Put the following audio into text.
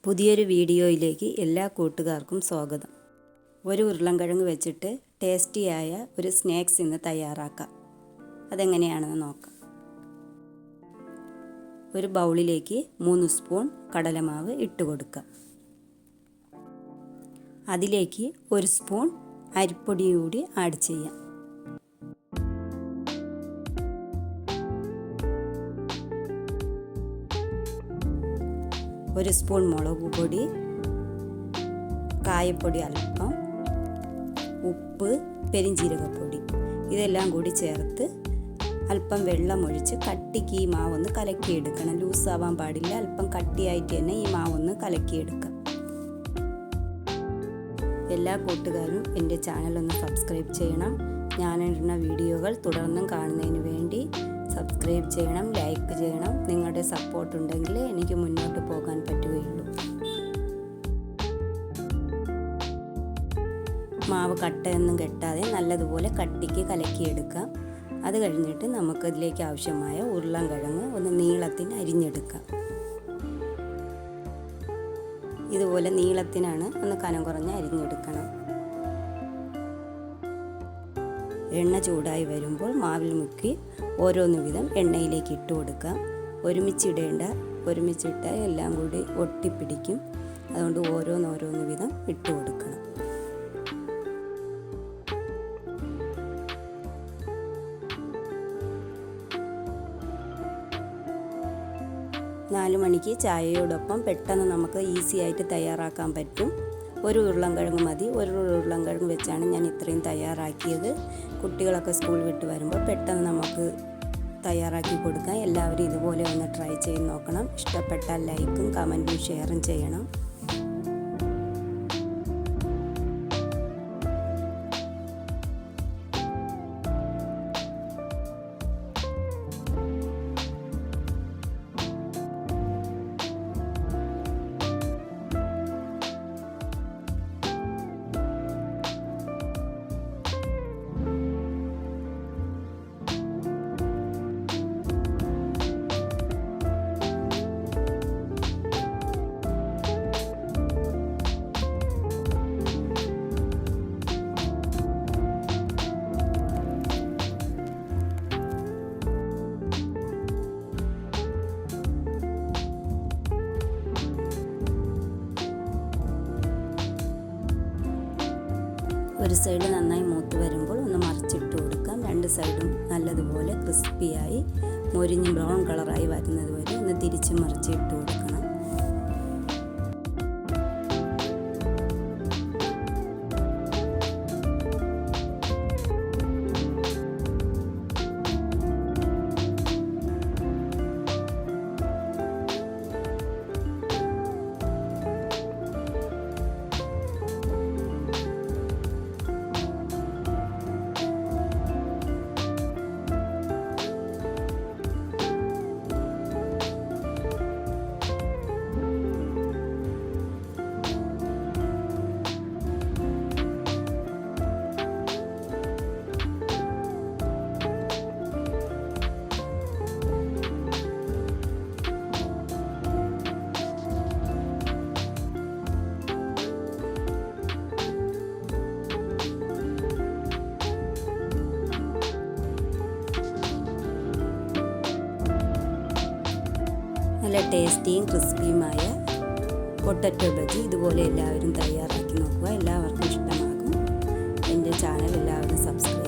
പുതിയൊരു വീഡിയോയിലേക്ക് എല്ലാ കൂട്ടുകാർക്കും സ്വാഗതം. ഒരു ഉരുളൻകിഴങ്ങ് വെച്ചിട്ട് ടേസ്റ്റിയായ ഒരു സ്നാക്സ് ഇന്ന് തയ്യാറാക്കാം. അതെങ്ങനെയാണെന്ന് നോക്കാം. ഒരു ബൗളിലേക്ക് 3 സ്പൂൺ കടലമാവ് ഇട്ട് കൊടുക്കാം. അതിലേക്ക് 1 സ്പൂൺ അരിപ്പൊടി കൂടി ആഡ് ചെയ്യാം. ഒരു സ്പൂൺ മുളക് പൊടി, കായപ്പൊടി അല്പം, ഉപ്പ്, പെരിഞ്ജീരകപ്പൊടി ഇതെല്ലാം കൂടി ചേർത്ത് അല്പം വെള്ളം ഒഴിച്ച് കട്ടിക്ക് ഈ മാവൊന്ന് കലക്കിയെടുക്കണം. ലൂസാവാൻ പാടില്ല. അല്പം കട്ടിയായിട്ട് തന്നെ ഈ മാവൊന്ന് കലക്കിയെടുക്കാം. എല്ലാ കൂട്ടുകാരും എൻ്റെ ചാനലൊന്ന് സബ്സ്ക്രൈബ് ചെയ്യണം. ഞാനിടുന്ന വീഡിയോകൾ തുടർന്നും കാണുന്നതിന് വേണ്ടി സബ്സ്ക്രൈബ് ചെയ്യണം, ലൈക്ക് ചെയ്യണം. നിങ്ങളുടെ സപ്പോർട്ട് ഉണ്ടെങ്കിൽ എനിക്ക് മുന്നോട്ട് പോകാൻ പറ്റുകയുള്ളൂ. മാവ് കട്ടയൊന്നും കെട്ടാതെ നല്ലതുപോലെ കട്ടിക്ക് കലക്കിയെടുക്കാം. അത് കഴിഞ്ഞിട്ട് നമുക്കതിലേക്ക് ആവശ്യമായ ഉരുളൻകിഴങ്ങ് ഒന്ന് നീളത്തിന് അരിഞ്ഞെടുക്കാം. ഇതുപോലെ നീളത്തിനാണ് ഒന്ന് കനം കുറഞ്ഞ് അരിഞ്ഞെടുക്കണം. എണ്ണ ചൂടായി വരുമ്പോൾ മാവിൽ മുക്കി ഓരോന്ന് വീതം എണ്ണയിലേക്ക് ഇട്ട് കൊടുക്കാം. ഒരുമിച്ചിടേണ്ട, ഒരുമിച്ചിട്ടാൽ എല്ലാം കൂടി ഒട്ടിപ്പിടിക്കും. അതുകൊണ്ട് ഓരോന്ന് വീതം ഇട്ട് കൊടുക്കണം. നാല് മണിക്ക് ചായയോടൊപ്പം പെട്ടെന്ന് നമുക്ക് ഈസി ആയിട്ട് തയ്യാറാക്കാൻ പറ്റും. ഒരു ഉരുളൻകിഴങ്ങ് മതി. ഒരു ഉരുളൻകിഴങ്ങ് വെച്ചാണ് ഞാൻ ഇത്രയും തയ്യാറാക്കിയത്. കുട്ടികളൊക്കെ സ്കൂൾ വിട്ട് വരുമ്പോൾ പെട്ടെന്ന് നമുക്ക് തയ്യാറാക്കി കൊടുക്കാം. എല്ലാവരും ഇതുപോലെ ഒന്ന് ട്രൈ ചെയ്ത് നോക്കണം. ഇഷ്ടപ്പെട്ടാൽ ലൈക്കും കമൻറ്റും ഷെയറും ചെയ്യണം. ഒരു സൈഡ് നന്നായി മൂത്ത് വരുമ്പോൾ ഒന്ന് മറിച്ചിട്ട് കൊടുക്കാം. രണ്ട് സൈഡും നല്ലതുപോലെ ക്രിസ്പിയായി മൊരിഞ്ഞ് ബ്രൗൺ കളറായി വരുന്നത് വരെ ഒന്ന് തിരിച്ച് മറിച്ചിട്ട് കൊടുക്കണം. നല്ല ടേസ്റ്റിയും ക്രിസ്പിയുമായ പൊട്ടറ്റോ ബജി ഇതുപോലെ എല്ലാവരും തയ്യാറാക്കി നോക്കുക. എല്ലാവർക്കും ഇഷ്ടമാകും. എൻ്റെ ചാനൽ എല്ലാവരും സബ്സ്ക്രൈബ്